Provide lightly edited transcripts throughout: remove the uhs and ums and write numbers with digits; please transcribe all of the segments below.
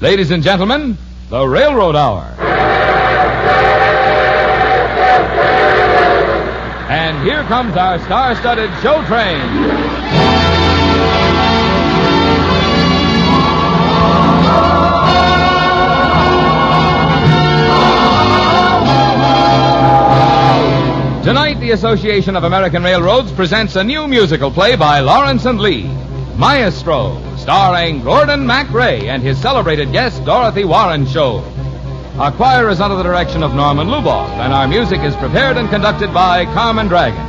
Ladies and gentlemen, the Railroad Hour. And here comes our star-studded show train. Tonight, the Association of American Railroads presents a new musical play by Lawrence and Lee, Maestro, starring Gordon MacRae and his celebrated guest, Dorothy Warren Show. Our choir is under the direction of Norman Luboff, and our music is prepared and conducted by Carmen Dragon.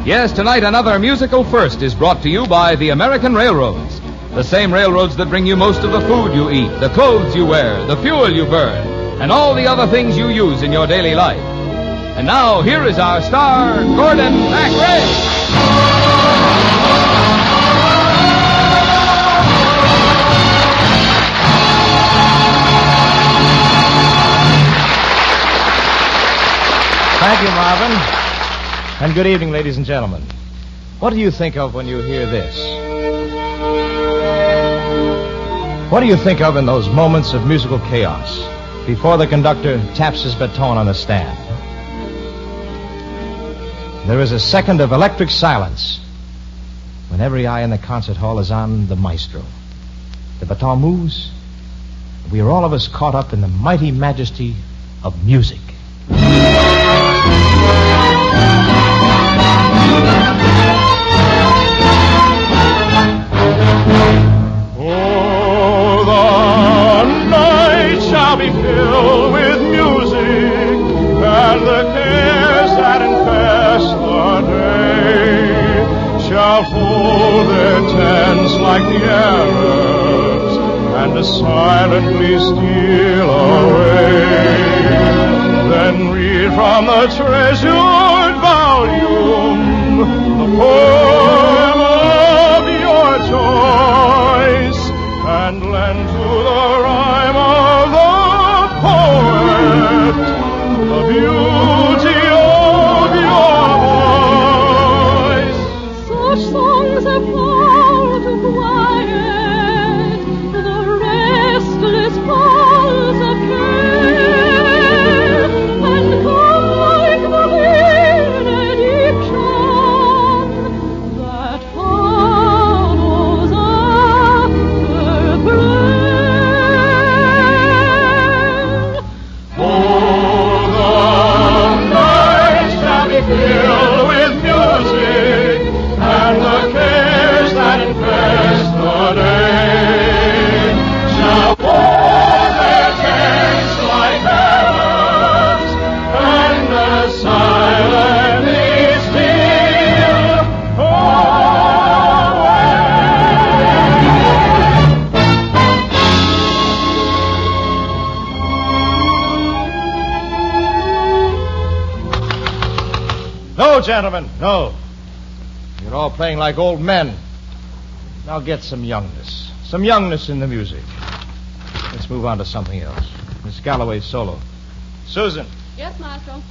Yes, tonight another musical first is brought to you by the American Railroads, the same railroads that bring you most of the food you eat, the clothes you wear, the fuel you burn, and all the other things you use in your daily life. And now, here is our star, Gordon MacRae. Thank you, Marvin. And good evening, ladies and gentlemen. What do you think of when you hear this? What do you think of in those moments of musical chaos before the conductor taps his baton on the stand? There is a second of electric silence when every eye in the concert hall is on the Maestro. The baton moves, and we are all of us caught up in the mighty majesty of music. Oh, the night shall be filled with music, and the cares that infest the day shall hold their tents like the Arabs, and silently steal away. Then read from the treasured volume the poem of your choice, and lend to the rhyme of the poet the beauty of your voice. Such songs are called to quiet the restless pulse of care, and come like the benediction that follows after prayer. Oh, the night shall be filled with music, and the cares that infest the day shall hold their tents like Arabs, and silently steal away. No, gentlemen, no. You're all playing like old men. Now get some youngness. Some youngness in the music. Let's move on to something else. Miss Galloway's solo. Susan. Yes, Maestro.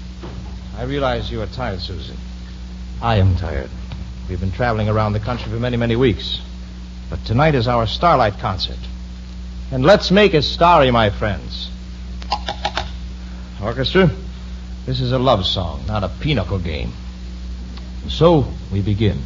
I realize you are tired, Susan. I am tired. We've been traveling around the country for many, many weeks. But tonight is our Starlight concert. And let's make it starry, my friends. Orchestra, this is a love song, not a pinochle game. So we begin.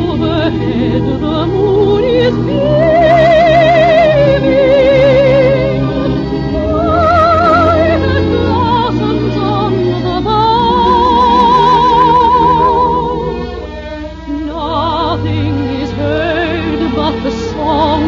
Overhead the moon is beaming, bright as blossoms on the bough. Nothing is heard but the song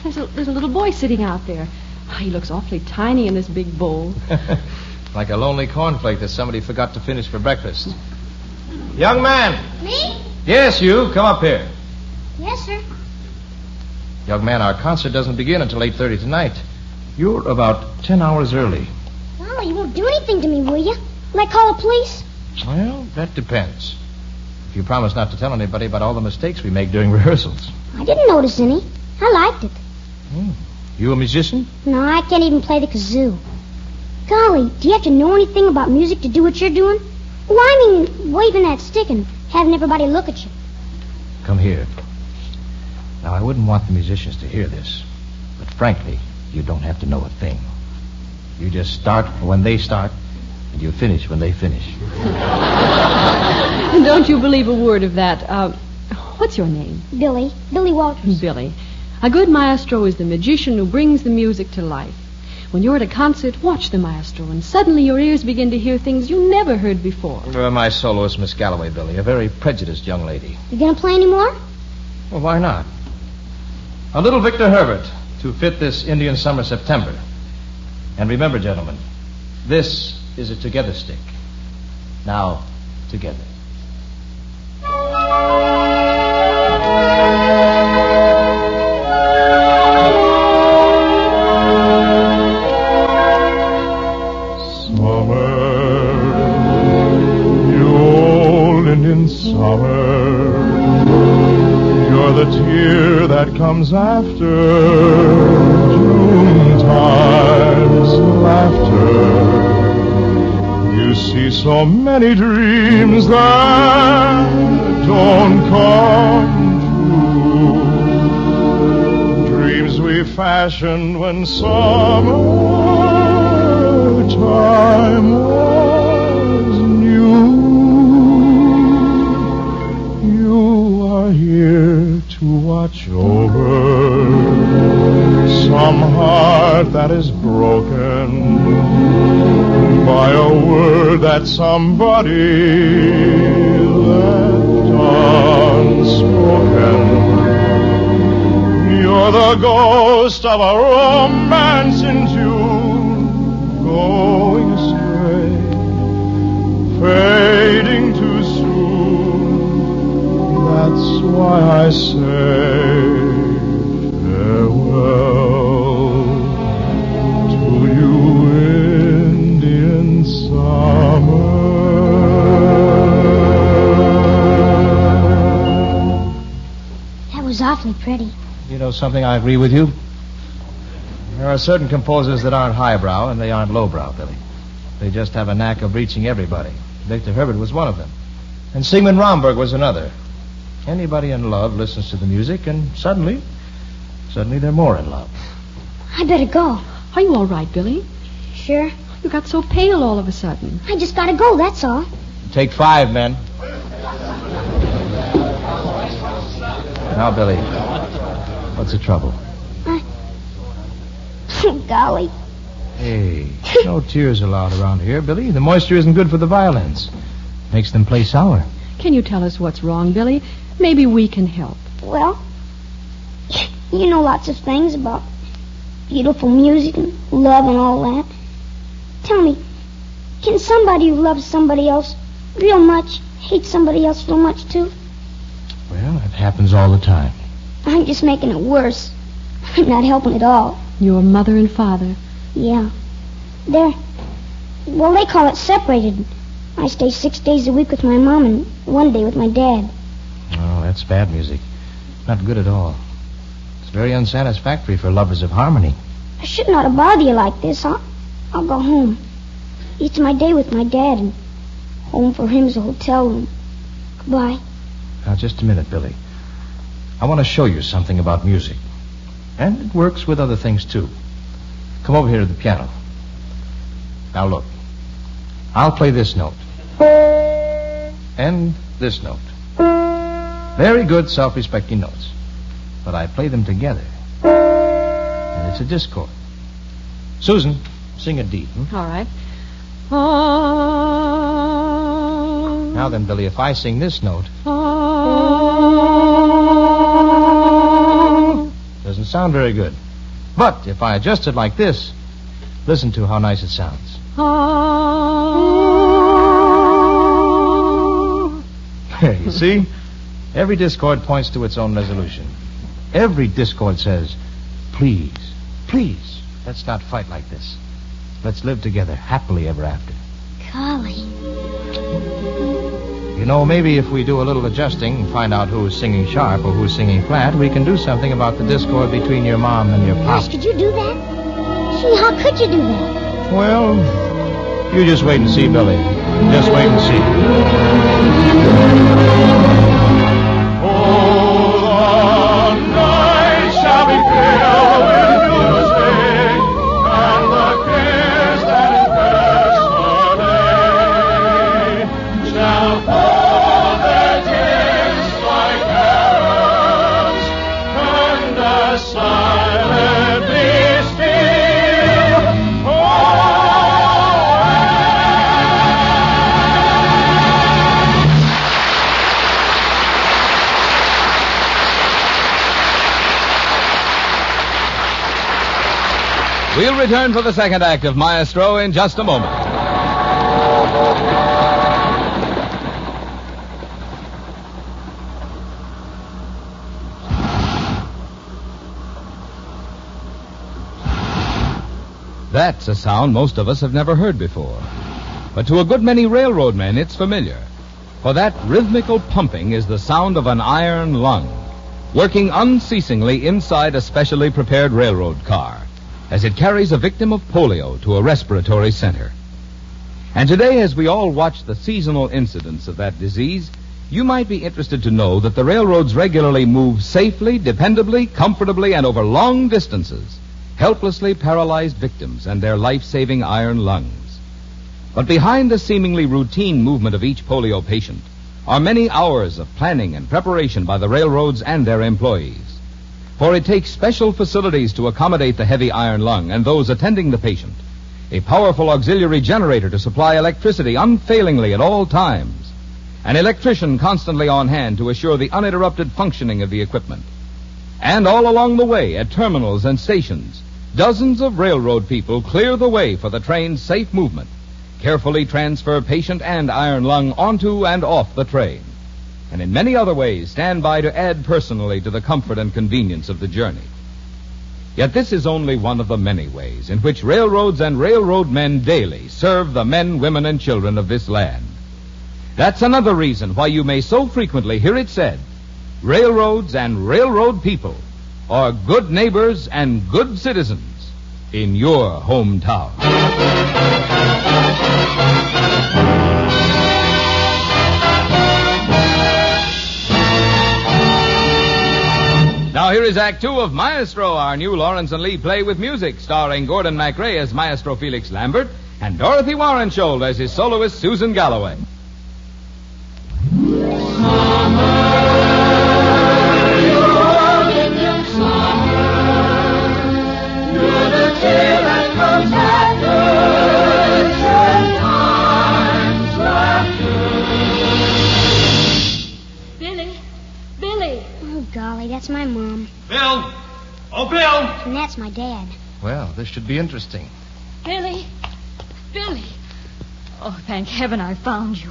There's a little boy sitting out there. Oh, he looks awfully tiny in this big bowl. Like a lonely cornflake that somebody forgot to finish for breakfast. Young man. Me? Yes, you. Come up here. Yes, sir. Young man, our concert doesn't begin until 8:30 tonight. You're about 10 hours early. Well, you won't do anything to me, will you? Will I call the police? Well, that depends. If you promise not to tell anybody about all the mistakes we make during rehearsals. I didn't notice any. I liked it. You a musician? No, I can't even play the kazoo. Golly, do you have to know anything about music to do what you're doing? Well, I mean, waving that stick and having everybody look at you. Come here. Now, I wouldn't want the musicians to hear this, but frankly, you don't have to know a thing. You just start when they start, and you finish when they finish. Don't you believe a word of that. What's your name? Billy Walters. Billy. A good maestro is the magician who brings the music to life. When you're at a concert, watch the maestro, and suddenly your ears begin to hear things you never heard before. My soloist, Miss Galloway, Billy, a very prejudiced young lady. You gonna play any more? Well, why not? A little Victor Herbert to fit this Indian summer September. And remember, gentlemen, this is a together stick. Now, together. Summer, you're the tear that comes after June time's laughter. You see so many dreams that don't come true. Dreams we fashioned when summertime was new. Here to watch over some heart that is broken by a word that somebody left unspoken. You're the ghost of a romance in June, going astray, fading too soon. That's why I say farewell to you, Indian summer. That was awfully pretty. You know something, I agree with you. There are certain composers that aren't highbrow and they aren't lowbrow, Billy. They just have a knack of reaching everybody. Victor Herbert was one of them. And Sigmund Romberg was another. Anybody in love listens to the music, and suddenly they're more in love. I better go. Are you all right, Billy? Sure. You got so pale all of a sudden. I just gotta go, that's all. Take 5, men. Now, Billy, what's the trouble? Golly. Hey, no tears allowed around here, Billy. The moisture isn't good for the violins. Makes them play sour. Can you tell us what's wrong, Billy? Maybe we can help. Well, you know lots of things about beautiful music and love and all that. Tell me, can somebody who loves somebody else real much hate somebody else real much, too? Well, it happens all the time. I'm just making it worse. I'm not helping at all. Your mother and father. Yeah. They call it separated. I stay 6 days a week with my mom and 1 day with my dad. Oh, that's bad music. Not good at all. It's very unsatisfactory for lovers of harmony. I shouldn't ought to bother you like this. I'll go home. It's my day with my dad, and home for him is a hotel room. Goodbye. Now, just a minute, Billy. I want to show you something about music. And it works with other things, too. Come over here to the piano. Now, look. I'll play this note. And this note. Very good, self-respecting notes. But I play them together. And it's a discord. Susan, sing a D. All right. Now then, Billy, if I sing this note, the Doesn't sound very good. But if I adjust it like this, listen to how nice it sounds. You see? Every discord points to its own resolution. Every discord says, please, please, let's not fight like this. Let's live together happily ever after. Golly. You know, maybe if we do a little adjusting and find out who's singing sharp or who's singing flat, we can do something about the discord between your mom and your Gosh, pop. could you do that? Gee, how could you do that? Well, you just wait and see, Billy. Just wait and see. Oh, the night shall be filled with music, and the cares that infest the day shall fall their tents like arrows, and as silently still. We'll return for the second act of Maestro in just a moment. That's a sound most of us have never heard before. But to a good many railroad men, it's familiar. For that rhythmical pumping is the sound of an iron lung, working unceasingly inside a specially prepared railroad car, as it carries a victim of polio to a respiratory center. And today, as we all watch the seasonal incidents of that disease, you might be interested to know that the railroads regularly move safely, dependably, comfortably, and over long distances helplessly paralyzed victims and their life-saving iron lungs. But behind the seemingly routine movement of each polio patient are many hours of planning and preparation by the railroads and their employees. For it takes special facilities to accommodate the heavy iron lung and those attending the patient, a powerful auxiliary generator to supply electricity unfailingly at all times, an electrician constantly on hand to assure the uninterrupted functioning of the equipment. And all along the way, at terminals and stations, dozens of railroad people clear the way for the train's safe movement, carefully transfer patient and iron lung onto and off the train, and in many other ways stand by to add personally to the comfort and convenience of the journey. Yet this is only one of the many ways in which railroads and railroad men daily serve the men, women, and children of this land. That's another reason why you may so frequently hear it said, railroads and railroad people are good neighbors and good citizens in your hometown. Now here is Act 2 of Maestro, our new Lawrence and Lee play with music, starring Gordon MacRae as Maestro Felix Lambert and Dorothy Warrenshold as his soloist Susan Galloway. Golly, that's my mom. Bill! Oh, Bill! And that's my dad. Well, this should be interesting. Billy! Billy! Oh, thank heaven I found you.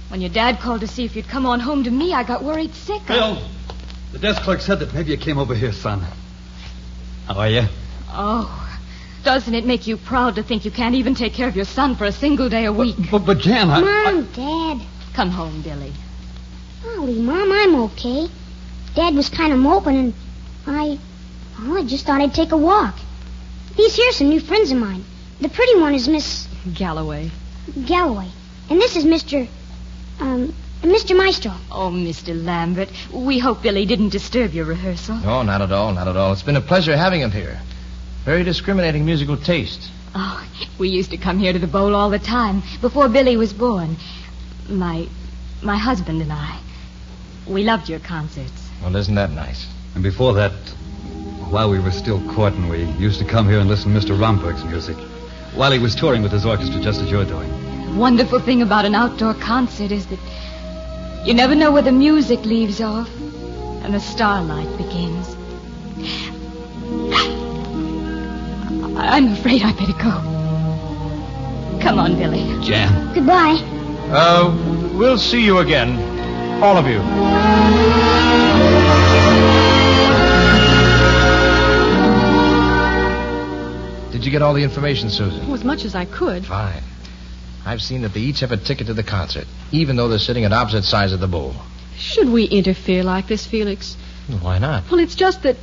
When your dad called to see if you'd come on home to me, I got worried sick. Bill, the desk clerk said that maybe you came over here, son. How are you? Oh, doesn't it make you proud to think you can't even take care of your son for a single day a week? But Jan, Mom, Dad. Come home, Billy. Golly, Mom, I'm okay. Dad was kind of moping, and I just thought I'd take a walk. These here's some new friends of mine. The pretty one is Miss Galloway. Galloway. And this is Mr. Maestro. Oh, Mr. Lambert, we hope Billy didn't disturb your rehearsal. No, not at all, not at all. It's been a pleasure having him here. Very discriminating musical taste. Oh, we used to come here to the bowl all the time, before Billy was born. My husband and I. We loved your concerts. Well, isn't that nice? And before that, while we were still courting, we used to come here and listen to Mr. Romberg's music, while he was touring with his orchestra, just as you're doing. The wonderful thing about an outdoor concert is that you never know where the music leaves off and the starlight begins. I'm afraid I better go. Come on, Billy. Jan. Goodbye. We'll see you again. All of you. Did you get all the information, Susan? Oh, as much as I could. Fine. I've seen that they each have a ticket to the concert, even though they're sitting at opposite sides of the bowl. Should we interfere like this, Felix? Why not? Well, it's just that...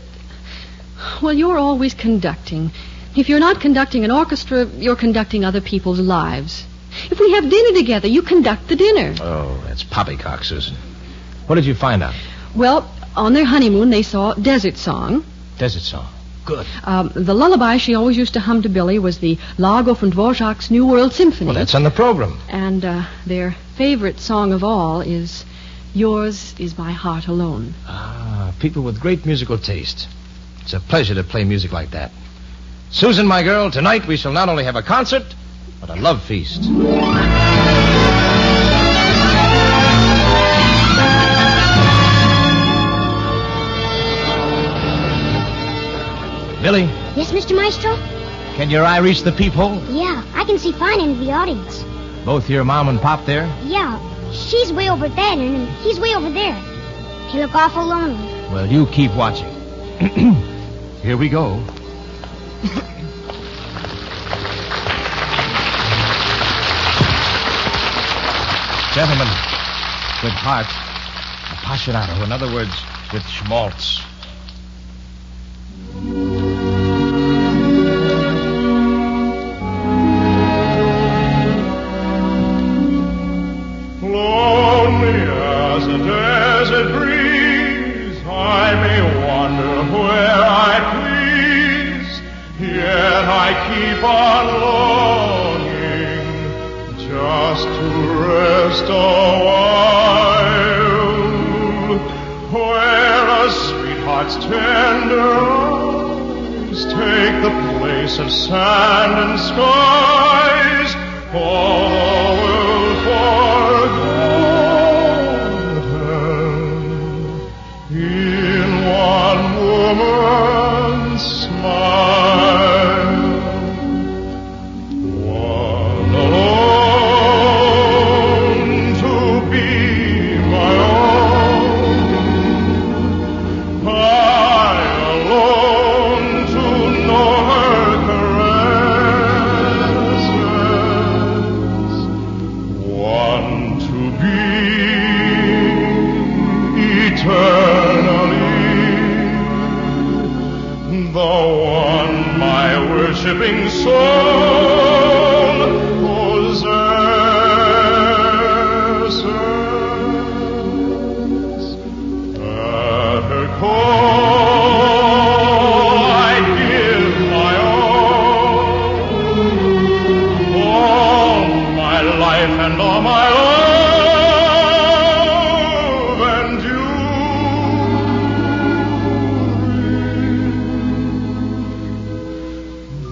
Well, you're always conducting. If you're not conducting an orchestra, you're conducting other people's lives. If we have dinner together, you conduct the dinner. Oh, that's poppycock, Susan. What did you find out? Well, on their honeymoon, they saw Desert Song. Desert Song. Good. The lullaby she always used to hum to Billy was the Largo from Dvorak's New World Symphony. Well, that's on the program. And their favorite song of all is Yours Is My Heart Alone. Ah, people with great musical taste. It's a pleasure to play music like that. Susan, my girl, tonight we shall not only have a concert, but a love feast. Billy, Yes, Mr. Maestro? can your eye reach the peephole? Yeah, I can see fine into the audience. Both your mom and pop there? Yeah, she's way over there and he's way over there. They look awful lonely. Well, you keep watching. Here we go. Gentlemen, with heart, appassionato. In other words, with schmaltz. Lonely as a desert breeze, I may wander where I please, yet I keep on longing just to rest a while, where a sweetheart's tender eyes take the place of sand and skies, all the world forgotten in one woman's smile. One alone to be my own. I alone to know her caresses. One to be eternally. The one my worshipping soul possesses. At her call, I give my all my life and all my love and you.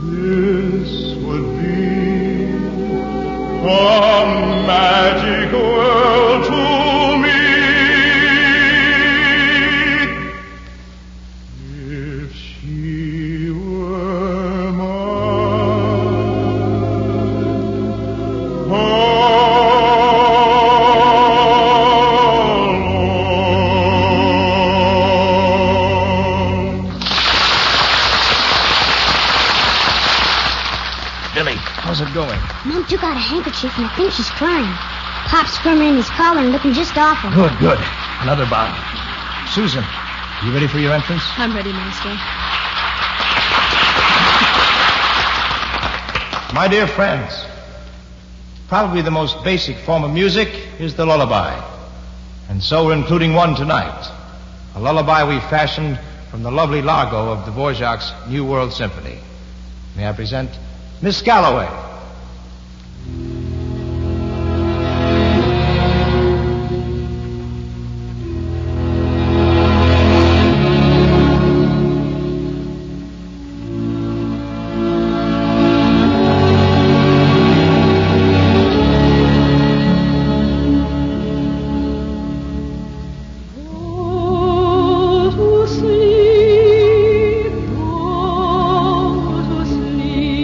This would be a magic world to me if she were mine. Billy, how's it going? Mom took out a handkerchief and I think she's crying. Pop's squirming in his collar and looking just awful. Good, good. Another bow. Susan, you ready for your entrance? I'm ready, Maestro. My dear friends, probably the most basic form of music is the lullaby. And so we're including one tonight. A lullaby we fashioned from the lovely Largo of Dvorak's New World Symphony. May I present Miss Galloway. Go to sleep, go to sleep.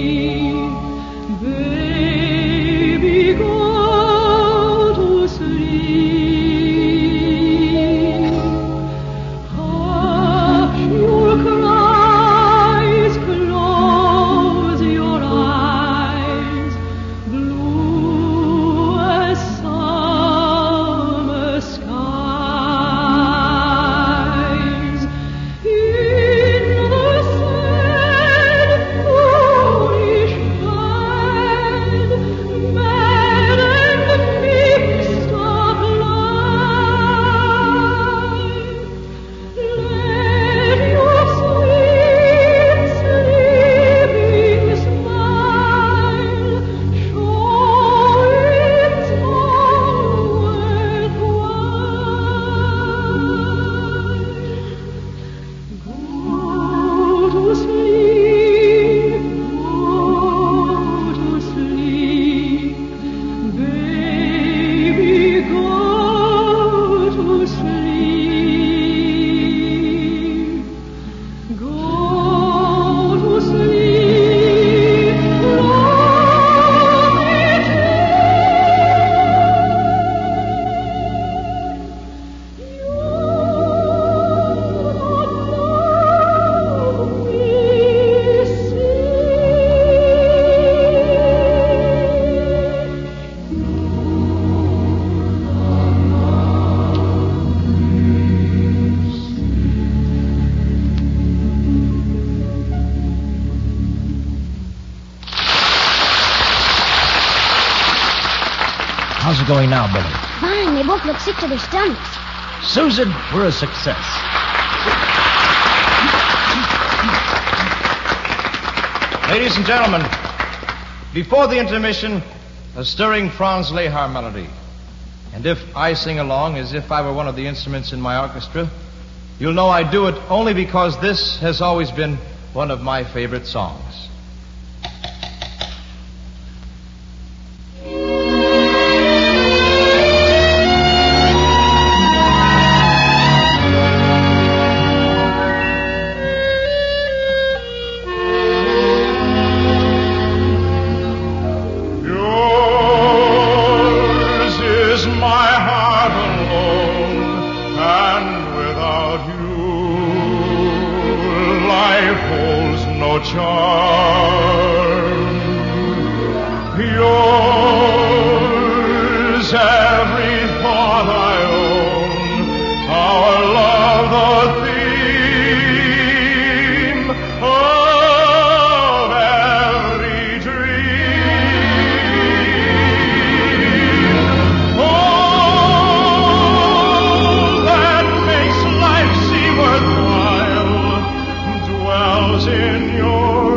it going now, Billy? Fine, they both look sick to their stomachs. Susan, we're a success. Ladies and gentlemen, before the intermission, a stirring Franz Lehar melody. And if I sing along as if I were one of the instruments in my orchestra, you'll know I do it only because this has always been one of my favorite songs. Yours is my heart alone, and without you, life holds no charm. Yours, every thought I own, our love the theme of every dream. All that makes life seem worthwhile dwells in your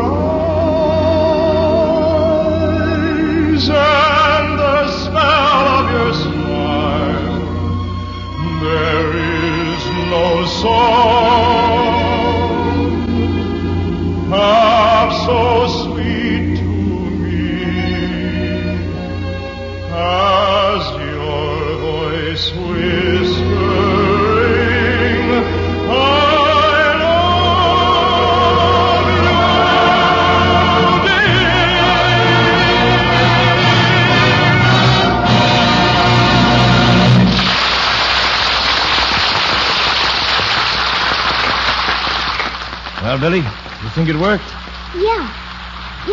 eyes, and the smell of your smile. There is no song half so sweet to me as your voice whispering, I love you, dear. Well, Billy, you think it worked? Yeah,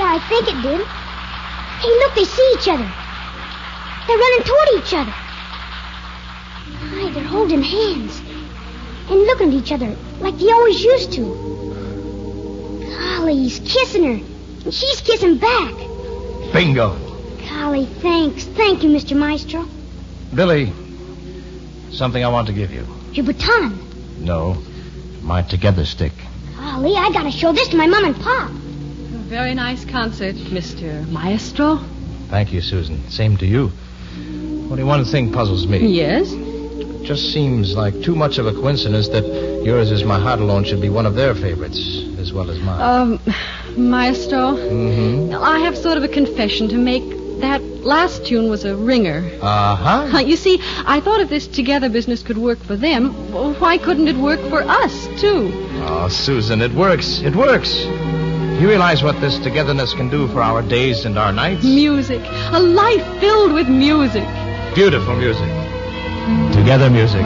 I think it did. Hey, look, they see each other. They're running toward each other. My, they're holding hands and looking at each other like they always used to. Golly, he's kissing her, and she's kissing back. Bingo. Golly, thanks. Thank you, Mr. Maestro. Billy, something I want to give you. Your baton. No, my together stick. Golly, I gotta show this to my mom and pop. Very nice concert, Mr. Maestro. Thank you, Susan. Same to you. Only one thing puzzles me. Yes? It just seems like too much of a coincidence that yours is my heart alone should be one of their favorites as well as mine. Maestro, Mm-hmm. I have sort of a confession to make. That last tune was a ringer. Uh-huh. You see, I thought if this together business could work for them, well, why couldn't it work for us, too? Oh, Susan, it works. It works. You realize what this togetherness can do for our days and our nights? Music. A life filled with music. Beautiful music. Together music.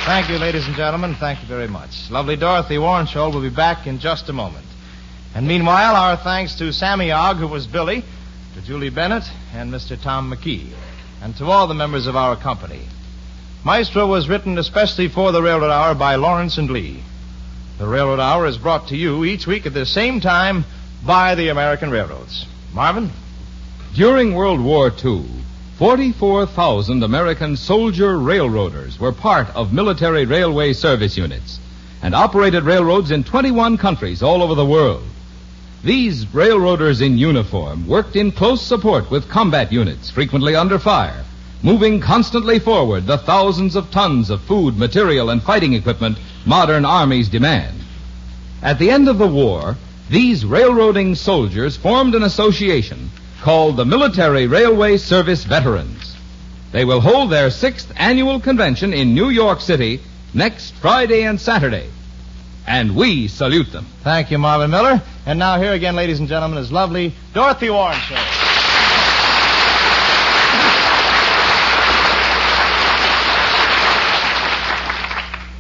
Thank you, ladies and gentlemen. Thank you very much. Lovely Dorothy Warrenshall will be back in just a moment. And meanwhile, our thanks to Sammy Ogg, who was Billy, to Julie Bennett, and Mr. Tom McKee, and to all the members of our company. Maestro was written especially for the Railroad Hour by Lawrence and Lee. The Railroad Hour is brought to you each week at the same time by the American Railroads. Marvin? During World War II, 44,000 American soldier railroaders were part of military railway service units and operated railroads in 21 countries all over the world. These railroaders in uniform worked in close support with combat units, frequently under fire, moving constantly forward the thousands of tons of food, material, and fighting equipment modern armies demand. At the end of the war, these railroading soldiers formed an association called the Military Railway Service Veterans. They will hold their 6th annual convention in New York City next Friday and Saturday. And we salute them. Thank you, Marvin Miller. And now here again, ladies and gentlemen, is lovely Dorothy Warren.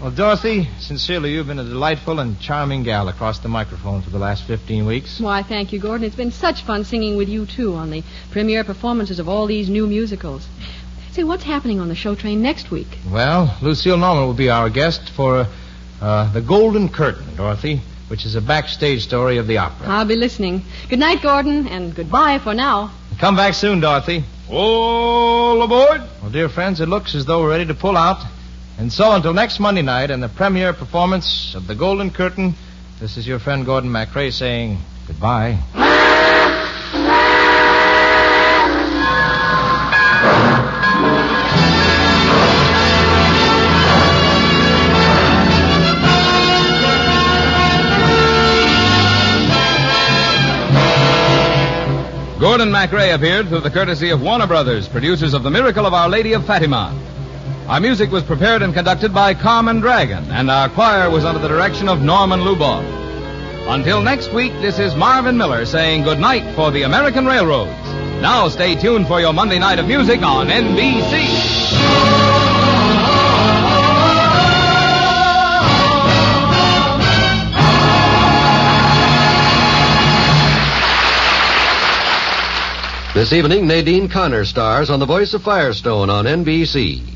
Well, Dorothy, sincerely, you've been a delightful and charming gal across the microphone for the last 15 weeks. Why, thank you, Gordon. It's been such fun singing with you, too, on the premiere performances of all these new musicals. Say, what's happening on the show train next week? Well, Lucille Norman will be our guest for The Golden Curtain, Dorothy, which is a backstage story of the opera. I'll be listening. Good night, Gordon, and goodbye for now. Come back soon, Dorothy. All aboard. Well, dear friends, it looks as though we're ready to pull out. And so, until next Monday night and the premiere performance of The Golden Curtain, this is your friend Gordon MacRae saying goodbye. Gordon MacRae appeared through the courtesy of Warner Brothers, producers of The Miracle of Our Lady of Fatima. Our music was prepared and conducted by Carmen Dragon, and our choir was under the direction of Norman Luboff. Until next week, this is Marvin Miller saying good night for the American Railroads. Now stay tuned for your Monday night of music on NBC. This evening, Nadine Connor stars on The Voice of Firestone on NBC.